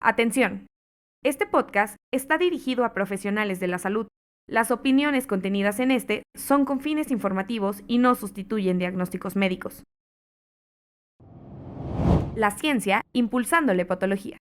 Atención. Este podcast está dirigido a profesionales de la salud. Las opiniones contenidas en este son con fines informativos y no sustituyen diagnósticos médicos. La ciencia impulsando la hepatología.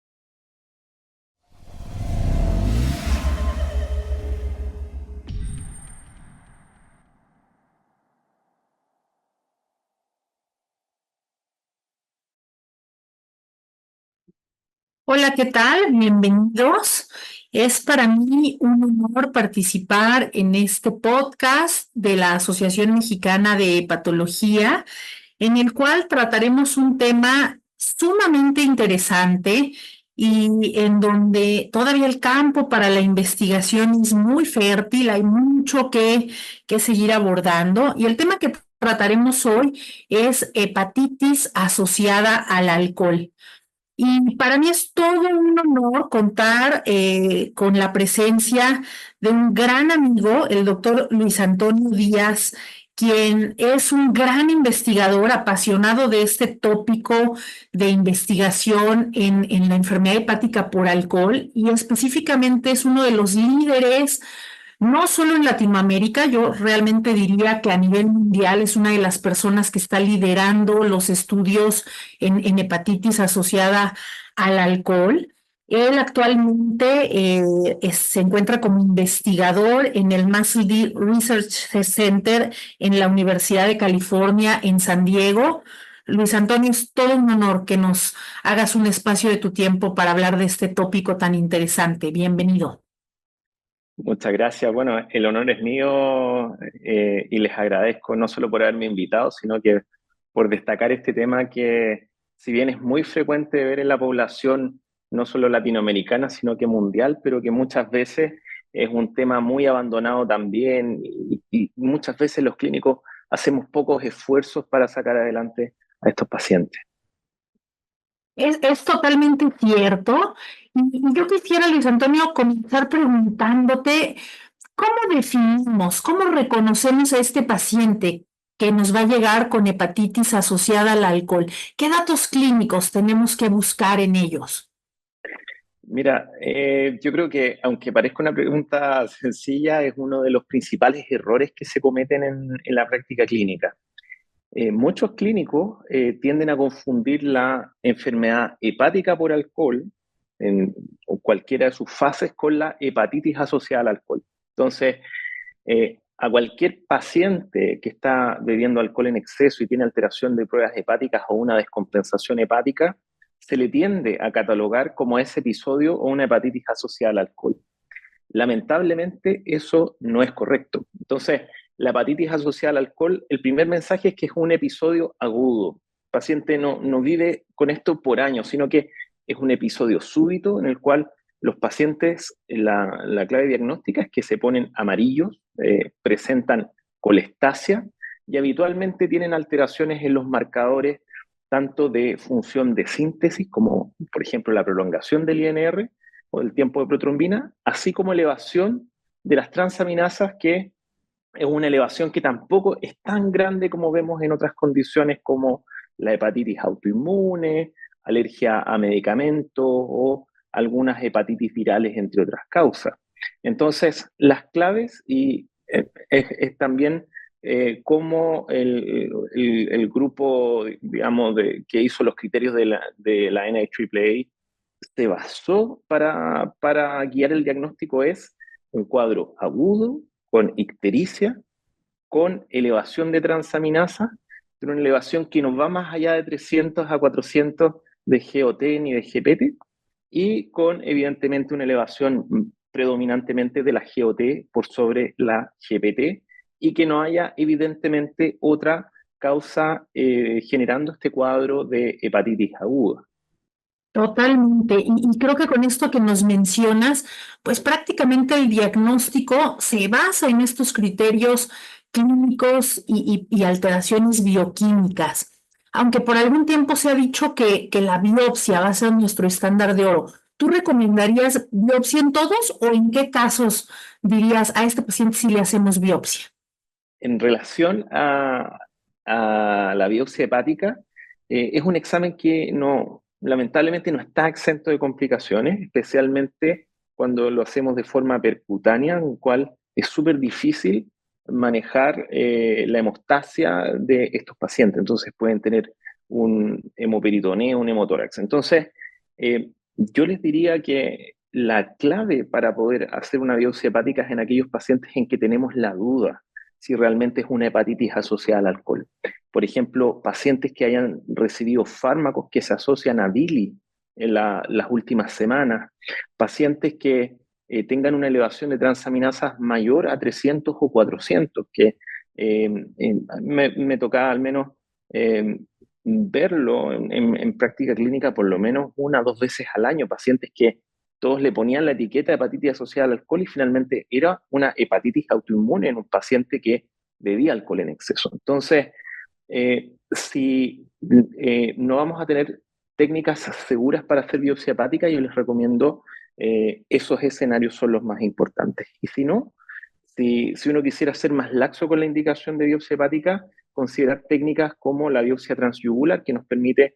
Hola, ¿qué tal? Bienvenidos. Es para mí un honor participar en este podcast de la Asociación Mexicana de Hepatología, en el cual trataremos un tema sumamente interesante y en donde todavía el campo para la investigación es muy fértil, hay mucho que seguir abordando. Y el tema que trataremos hoy es hepatitis asociada al alcohol. Y para mí es todo un honor contar con la presencia de un gran amigo, el doctor Luis Antonio Díaz, quien es un gran investigador apasionado de este tópico de investigación en la enfermedad hepática por alcohol y específicamente es uno de los líderes no solo en Latinoamérica, yo realmente diría que a nivel mundial es una de las personas que está liderando los estudios en hepatitis asociada al alcohol. Él actualmente se encuentra como investigador en el Massey Research Center en la Universidad de California en San Diego. Luis Antonio, es todo un honor que nos hagas un espacio de tu tiempo para hablar de este tópico tan interesante. Bienvenido. Muchas gracias. Bueno, el honor es mío y les agradezco no solo por haberme invitado, sino que por destacar este tema que, si bien es muy frecuente ver en la población, no solo latinoamericana, sino que mundial, pero que muchas veces es un tema muy abandonado también y muchas veces los clínicos hacemos pocos esfuerzos para sacar adelante a estos pacientes. Es totalmente cierto. Y yo quisiera, Luis Antonio, comenzar preguntándote, ¿cómo definimos, cómo reconocemos a este paciente que nos va a llegar con hepatitis asociada al alcohol? ¿Qué datos clínicos tenemos que buscar en ellos? Mira, yo creo que aunque parezca una pregunta sencilla, es uno de los principales errores que se cometen en la práctica clínica. Muchos clínicos tienden a confundir la enfermedad hepática por alcohol o cualquiera de sus fases con la hepatitis asociada al alcohol. Entonces, a cualquier paciente que está bebiendo alcohol en exceso y tiene alteración de pruebas hepáticas o una descompensación hepática, se le tiende a catalogar como ese episodio o una hepatitis asociada al alcohol. Lamentablemente, eso no es correcto. Entonces, la hepatitis asociada al alcohol, el primer mensaje es que es un episodio agudo. El paciente no vive con esto por años, sino que es un episodio súbito en el cual los pacientes, la clave diagnóstica es que se ponen amarillos, presentan colestasia y habitualmente tienen alteraciones en los marcadores tanto de función de síntesis, como por ejemplo la prolongación del INR o del tiempo de protrombina, así como elevación de las transaminasas, que es una elevación que tampoco es tan grande como vemos en otras condiciones como la hepatitis autoinmune, alergia a medicamentos o algunas hepatitis virales, entre otras causas. Entonces, las claves es también cómo el grupo, digamos, que hizo los criterios de la NIAAA se basó para guiar el diagnóstico es un cuadro agudo, con ictericia, con elevación de transaminasa, pero una elevación que no va más allá de 300 a 400 de GOT ni de GPT, y con evidentemente una elevación predominantemente de la GOT por sobre la GPT, y que no haya evidentemente otra causa generando este cuadro de hepatitis aguda. Totalmente. Y creo que con esto que nos mencionas, pues prácticamente el diagnóstico se basa en estos criterios clínicos y alteraciones bioquímicas. Aunque por algún tiempo se ha dicho que la biopsia va a ser nuestro estándar de oro. ¿Tú recomendarías biopsia en todos o en qué casos dirías a este paciente si le hacemos biopsia? En relación a la biopsia hepática, es un examen que lamentablemente no está exento de complicaciones, especialmente cuando lo hacemos de forma percutánea, en cual es súper difícil manejar la hemostasia de estos pacientes. Entonces pueden tener un hemoperitoneo, un hemotórax. Entonces, yo les diría que la clave para poder hacer una biopsia hepática es en aquellos pacientes en que tenemos la duda si realmente es una hepatitis asociada al alcohol. Por ejemplo, pacientes que hayan recibido fármacos que se asocian a DILI en las últimas semanas, pacientes que tengan una elevación de transaminasas mayor a 300 o 400, que me tocaba al menos verlo en práctica clínica por lo menos 1 o 2 veces al año, pacientes que todos le ponían la etiqueta de hepatitis asociada al alcohol y finalmente era una hepatitis autoinmune en un paciente que bebía alcohol en exceso. Entonces, si no vamos a tener técnicas seguras para hacer biopsia hepática, yo les recomiendo esos escenarios son los más importantes. Y si no, si uno quisiera ser más laxo con la indicación de biopsia hepática, considerar técnicas como la biopsia transyugular, que nos permite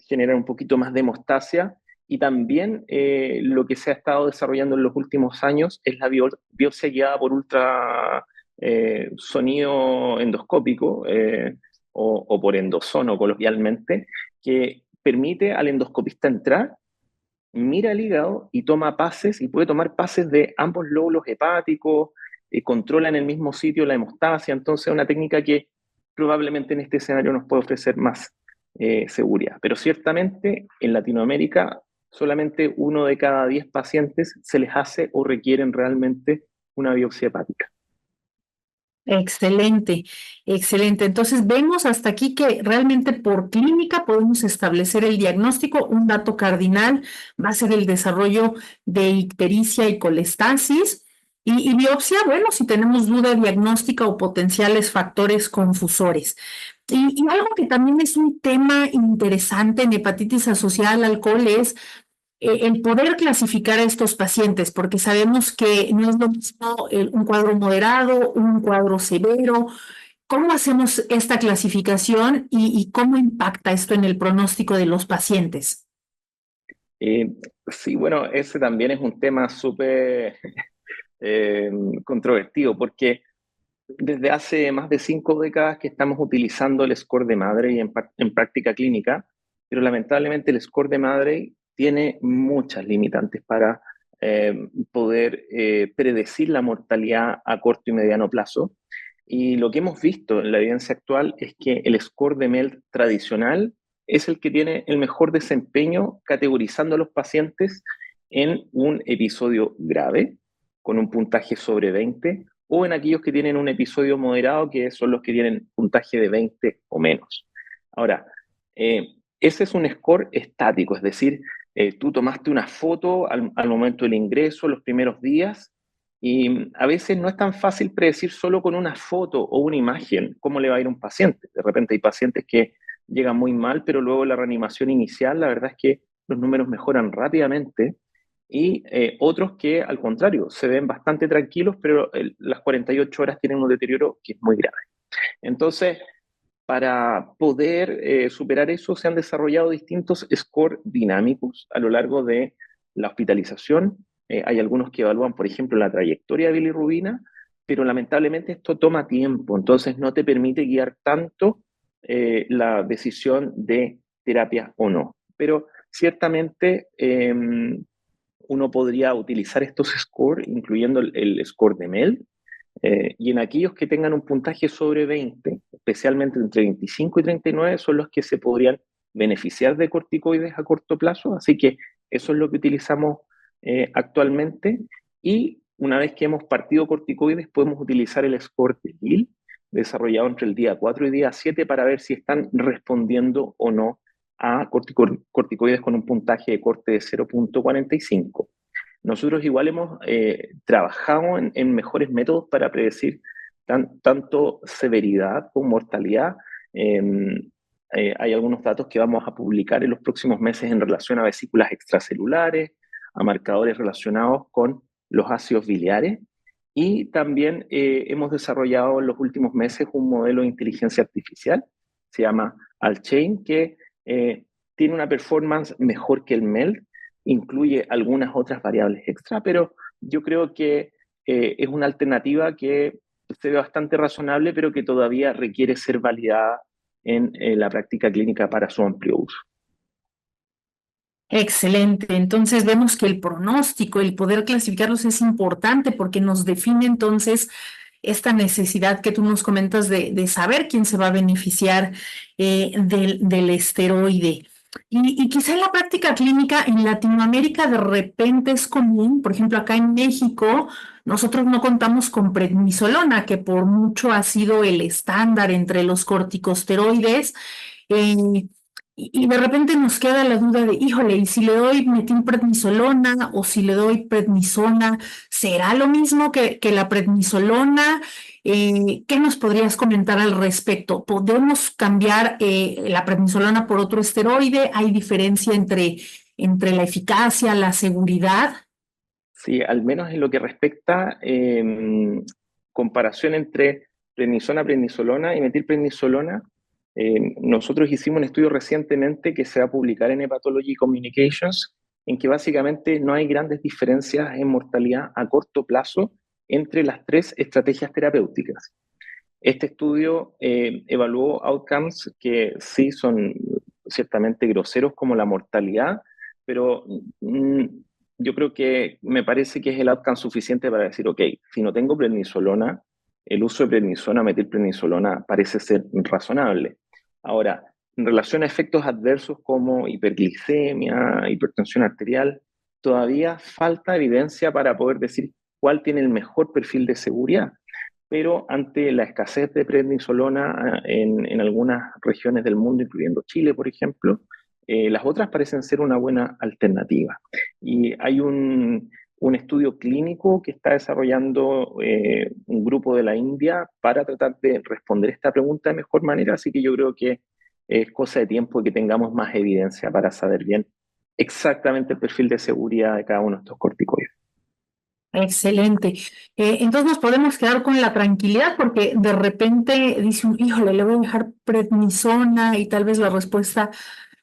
generar un poquito más de hemostasia, y también lo que se ha estado desarrollando en los últimos años es la biopsia guiada por ultrasonido endoscópico o por endosono coloquialmente, que permite al endoscopista entrar, mira el hígado y toma pases, y puede tomar pases de ambos lóbulos hepáticos, controla en el mismo sitio la hemostasia. Entonces es una técnica que probablemente en este escenario nos puede ofrecer más seguridad. Pero ciertamente en Latinoamérica solamente 1 de cada 10 pacientes se les hace o requieren realmente una biopsia hepática. Excelente, excelente. Entonces vemos hasta aquí que realmente por clínica podemos establecer el diagnóstico. Un dato cardinal va a ser el desarrollo de ictericia y colestasis. Y biopsia, bueno, si tenemos duda diagnóstica o potenciales factores confusores. Y algo que también es un tema interesante en hepatitis asociada al alcohol es el poder clasificar a estos pacientes, porque sabemos que no es lo mismo un cuadro moderado, un cuadro severo. ¿Cómo hacemos esta clasificación y cómo impacta esto en el pronóstico de los pacientes? Sí, bueno, ese también es un tema súper controvertido, porque desde hace más de 5 décadas que estamos utilizando el score de Madre en práctica clínica, pero lamentablemente el score de Madre tiene muchas limitantes para poder predecir la mortalidad a corto y mediano plazo. Y lo que hemos visto en la evidencia actual es que el score de MELD tradicional es el que tiene el mejor desempeño categorizando a los pacientes en un episodio grave, con un puntaje sobre 20, o en aquellos que tienen un episodio moderado, que son los que tienen puntaje de 20 o menos. Ahora, ese es un score estático, es decir, tú tomaste una foto al momento del ingreso, los primeros días, y a veces no es tan fácil predecir solo con una foto o una imagen cómo le va a ir a un paciente. De repente hay pacientes que llegan muy mal, pero luego la reanimación inicial, la verdad es que los números mejoran rápidamente, y otros que al contrario se ven bastante tranquilos, pero las 48 horas tienen un deterioro que es muy grave. Entonces, para poder superar eso, se han desarrollado distintos scores dinámicos a lo largo de la hospitalización. Hay algunos que evalúan, por ejemplo, la trayectoria de bilirrubina, pero lamentablemente esto toma tiempo, entonces no te permite guiar tanto la decisión de terapia o no. Pero ciertamente uno podría utilizar estos scores, incluyendo el score de MELD, y en aquellos que tengan un puntaje sobre 20, especialmente entre 25 y 39, son los que se podrían beneficiar de corticoides a corto plazo. Así que eso es lo que utilizamos actualmente. Y una vez que hemos partido corticoides, podemos utilizar el score de Lille, desarrollado entre el día 4 y día 7, para ver si están respondiendo o no a corticoides con un puntaje de corte de 0.45. Nosotros igual hemos trabajado en mejores métodos para predecir tanto severidad como mortalidad. Hay algunos datos que vamos a publicar en los próximos meses en relación a vesículas extracelulares, a marcadores relacionados con los ácidos biliares, y también hemos desarrollado en los últimos meses un modelo de inteligencia artificial, se llama Alchain, que tiene una performance mejor que el MELD, incluye algunas otras variables extra, pero yo creo que es una alternativa que se ve bastante razonable, pero que todavía requiere ser validada en la práctica clínica para su amplio uso. Excelente. Entonces vemos que el pronóstico, el poder clasificarlos es importante porque nos define entonces esta necesidad que tú nos comentas de saber quién se va a beneficiar del esteroide. Y quizá en la práctica clínica en Latinoamérica de repente es común, por ejemplo, acá en México, nosotros no contamos con prednisolona, que por mucho ha sido el estándar entre los corticosteroides. eh, y de repente nos queda la duda de, híjole, ¿y si le doy metilprednisolona o si le doy prednisona, será lo mismo que la prednisolona? ¿Qué nos podrías comentar al respecto? ¿Podemos cambiar la prednisolona por otro esteroide? ¿Hay diferencia entre la eficacia, la seguridad? Sí, al menos en lo que respecta comparación entre prednisona y metilprednisolona, nosotros hicimos un estudio recientemente que se va a publicar en Hepatology Communications, en que básicamente no hay grandes diferencias en mortalidad a corto plazo entre las tres estrategias terapéuticas. Este estudio evaluó outcomes que sí son ciertamente groseros como la mortalidad, pero yo creo que me parece que es el outcome suficiente para decir, ok, si no tengo prednisolona, el uso de prednisona, metilprednisolona parece ser razonable. Ahora, en relación a efectos adversos como hiperglicemia, hipertensión arterial, todavía falta evidencia para poder decir cuál tiene el mejor perfil de seguridad. Pero ante la escasez de prednisolona en algunas regiones del mundo, incluyendo Chile, por ejemplo, las otras parecen ser una buena alternativa. Y hay un estudio clínico que está desarrollando un grupo de la India para tratar de responder esta pregunta de mejor manera, así que yo creo que es cosa de tiempo que tengamos más evidencia para saber bien exactamente el perfil de seguridad de cada uno de estos corticoides. Excelente. Entonces nos podemos quedar con la tranquilidad porque de repente dice un, híjole, le voy a dejar prednisona y tal vez la respuesta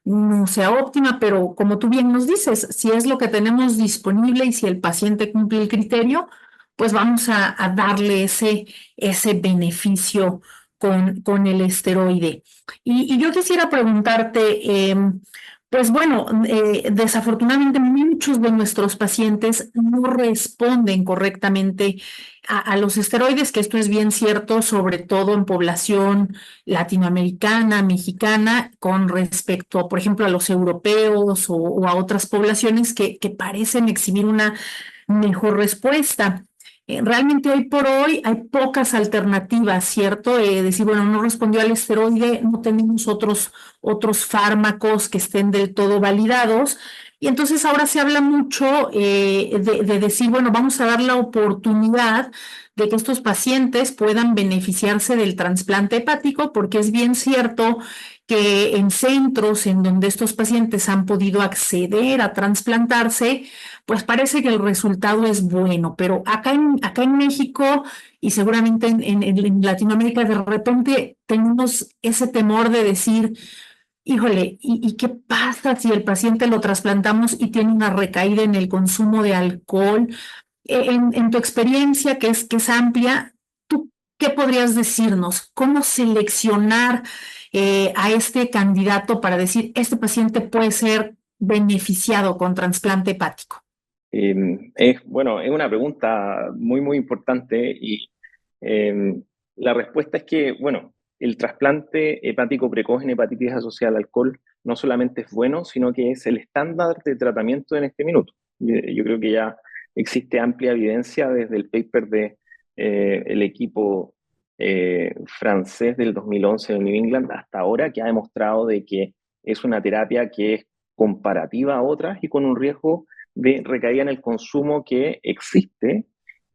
no sea óptima, pero como tú bien nos dices, si es lo que tenemos disponible y si el paciente cumple el criterio, pues vamos a darle ese beneficio con el esteroide. Y yo quisiera preguntarte, pues bueno, desafortunadamente muchos de nuestros pacientes no responden correctamente a los esteroides, que esto es bien cierto, sobre todo en población latinoamericana, mexicana, con respecto, por ejemplo, a los europeos o a otras poblaciones que parecen exhibir una mejor respuesta. Realmente hoy por hoy hay pocas alternativas, ¿cierto? Decir, bueno, no respondió al esteroide, no tenemos otros fármacos que estén del todo validados. Y entonces ahora se habla mucho de decir, bueno, vamos a dar la oportunidad de que estos pacientes puedan beneficiarse del trasplante hepático, porque es bien cierto que en centros en donde estos pacientes han podido acceder a trasplantarse, pues parece que el resultado es bueno, pero acá en México y seguramente en Latinoamérica de repente tenemos ese temor de decir, híjole, ¿y qué pasa si el paciente lo trasplantamos y tiene una recaída en el consumo de alcohol? En tu experiencia, que es amplia, ¿tú qué podrías decirnos? ¿Cómo seleccionar a este candidato para decir, este paciente puede ser beneficiado con trasplante hepático? Bueno, es una pregunta muy, muy importante y la respuesta es que, bueno, el trasplante hepático precoz en hepatitis asociada al alcohol no solamente es bueno, sino que es el estándar de tratamiento en este minuto. Yo creo que ya existe amplia evidencia desde el paper de el equipo francés del 2011 de New England hasta ahora, que ha demostrado de que es una terapia que es comparativa a otras y con un riesgo de recaída en el consumo que existe,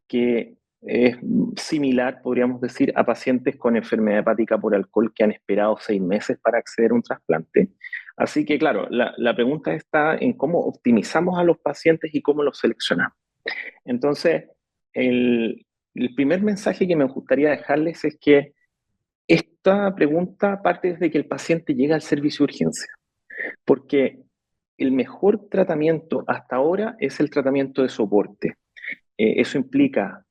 que es similar, podríamos decir, a pacientes con enfermedad hepática por alcohol que han esperado 6 meses para acceder a un trasplante. Así que, claro, la pregunta está en cómo optimizamos a los pacientes y cómo los seleccionamos. Entonces, el primer mensaje que me gustaría dejarles es que esta pregunta parte desde que el paciente llega al servicio de urgencia. Porque el mejor tratamiento hasta ahora es el tratamiento de soporte. Eso implica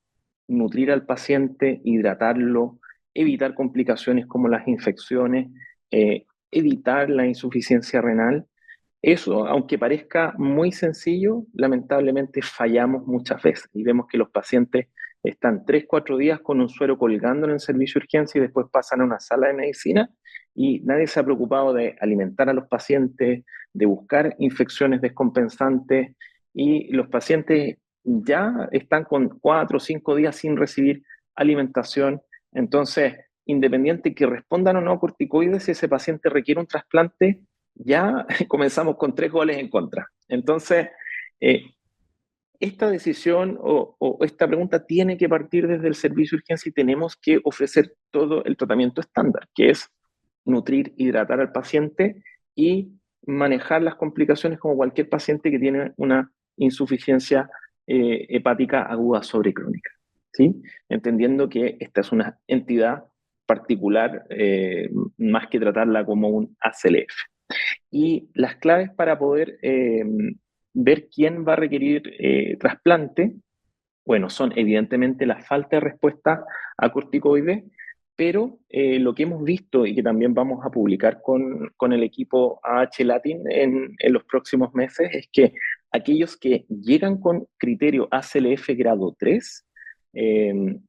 nutrir al paciente, hidratarlo, evitar complicaciones como las infecciones, evitar la insuficiencia renal. Eso, aunque parezca muy sencillo, lamentablemente fallamos muchas veces y vemos que los pacientes están 3, 4 días con un suero colgando en el servicio de urgencia y después pasan a una sala de medicina y nadie se ha preocupado de alimentar a los pacientes, de buscar infecciones descompensantes y los pacientes ya están con 4 o 5 días sin recibir alimentación. Entonces, independiente que respondan o no a corticoides, si ese paciente requiere un trasplante, ya comenzamos con 3 goles en contra. Entonces, eh, esta decisión o esta pregunta tiene que partir desde el servicio de urgencia y tenemos que ofrecer todo el tratamiento estándar, que es nutrir, hidratar al paciente y manejar las complicaciones como cualquier paciente que tiene una insuficiencia hepática aguda sobrecrónica, ¿sí? Entendiendo que esta es una entidad particular, más que tratarla como un ACLF. Y las claves para poder ver quién va a requerir trasplante, bueno, son evidentemente la falta de respuesta a corticoides, pero lo que hemos visto y que también vamos a publicar con el equipo AH Latin en los próximos meses es que aquellos que llegan con criterio ACLF grado 3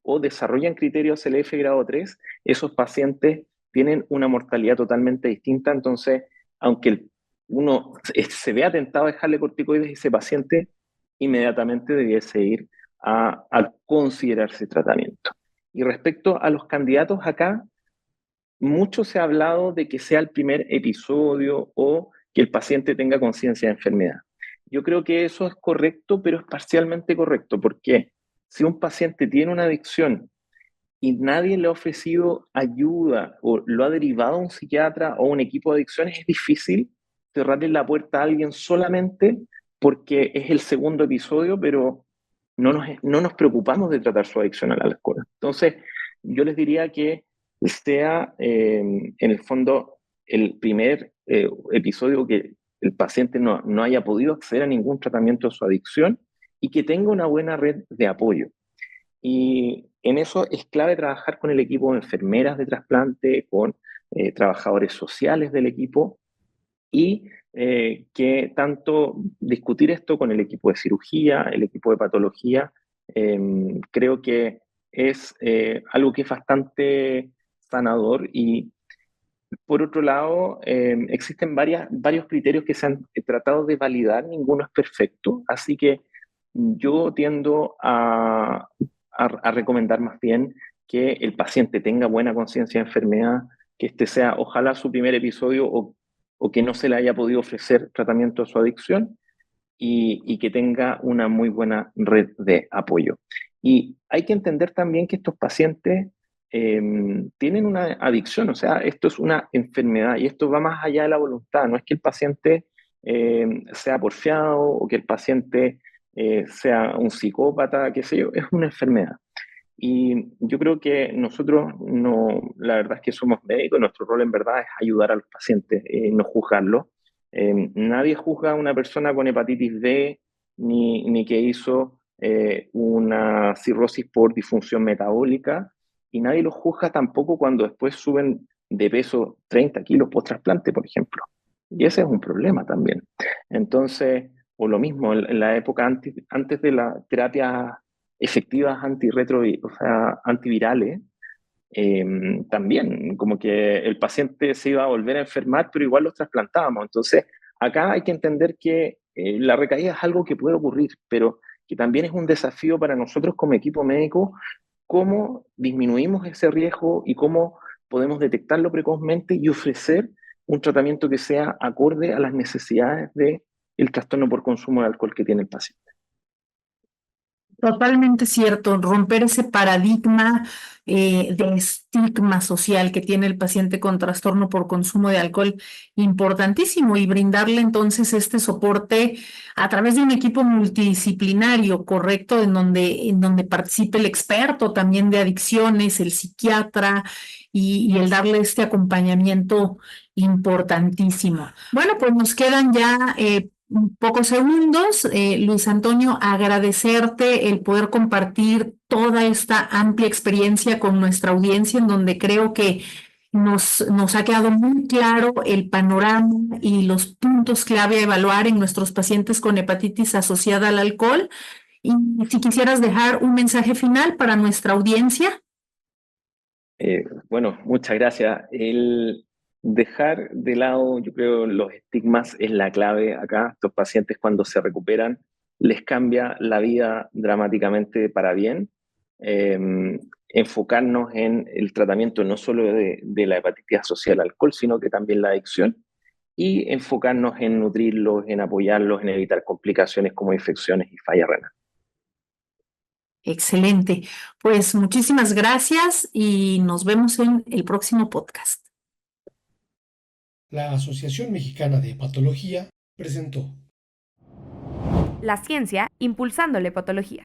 o desarrollan criterio ACLF grado 3, esos pacientes tienen una mortalidad totalmente distinta. Entonces, aunque uno se vea tentado a dejarle corticoides, ese paciente inmediatamente debiese ir a considerarse tratamiento. Y respecto a los candidatos acá, mucho se ha hablado de que sea el primer episodio o que el paciente tenga conciencia de enfermedad. Yo creo que eso es correcto, pero es parcialmente correcto, porque si un paciente tiene una adicción y nadie le ha ofrecido ayuda o lo ha derivado a un psiquiatra o un equipo de adicciones, es difícil cerrarle la puerta a alguien solamente porque es el segundo episodio, pero no nos preocupamos de tratar su adicción al alcohol. Entonces, yo les diría que sea en el fondo el primer episodio que el paciente no haya podido acceder a ningún tratamiento de su adicción y que tenga una buena red de apoyo. Y en eso es clave trabajar con el equipo de enfermeras de trasplante, con trabajadores sociales del equipo y que tanto discutir esto con el equipo de cirugía, el equipo de patología, creo que es algo que es bastante sanador. Y por otro lado, existen varios criterios que se han tratado de validar, ninguno es perfecto, así que yo tiendo a recomendar más bien que el paciente tenga buena conciencia de enfermedad, que este sea ojalá su primer episodio o que no se le haya podido ofrecer tratamiento a su adicción y que tenga una muy buena red de apoyo. Y hay que entender también que estos pacientes tienen una adicción, o sea, esto es una enfermedad y esto va más allá de la voluntad, no es que el paciente sea porfiado o que el paciente sea un psicópata, qué sé yo, es una enfermedad. Y yo creo que nosotros no, la verdad es que somos médicos, nuestro rol en verdad es ayudar a los pacientes, no juzgarlos. Nadie juzga a una persona con hepatitis B ni que hizo una cirrosis por disfunción metabólica y nadie los juzga tampoco cuando después suben de peso 30 kilos post trasplante, por ejemplo. Y ese es un problema también. Entonces, o lo mismo, en la época antes de la terapia efectivas o sea, antivirales, también como que el paciente se iba a volver a enfermar, pero igual los trasplantábamos. Entonces, acá hay que entender que la recaída es algo que puede ocurrir, pero que también es un desafío para nosotros como equipo médico, cómo disminuimos ese riesgo y cómo podemos detectarlo precozmente y ofrecer un tratamiento que sea acorde a las necesidades del trastorno por consumo de alcohol que tiene el paciente. Totalmente cierto, romper ese paradigma de estigma social que tiene el paciente con trastorno por consumo de alcohol, importantísimo, y brindarle entonces este soporte a través de un equipo multidisciplinario, correcto, en donde participe el experto también de adicciones, el psiquiatra y el darle este acompañamiento importantísimo. Bueno, pues nos quedan ya pocos segundos. Luis Antonio, agradecerte el poder compartir toda esta amplia experiencia con nuestra audiencia, en donde creo que nos ha quedado muy claro el panorama y los puntos clave a evaluar en nuestros pacientes con hepatitis asociada al alcohol. Y si quisieras dejar un mensaje final para nuestra audiencia. Bueno, muchas gracias. El dejar de lado, yo creo, los estigmas es la clave acá. Estos pacientes cuando se recuperan les cambia la vida dramáticamente para bien. Enfocarnos en el tratamiento no solo de la hepatitis asociada al alcohol, sino que también la adicción, y enfocarnos en nutrirlos, en apoyarlos, en evitar complicaciones como infecciones y falla renal. Excelente. Pues muchísimas gracias y nos vemos en el próximo podcast. La Asociación Mexicana de Hepatología presentó La ciencia impulsando la hepatología.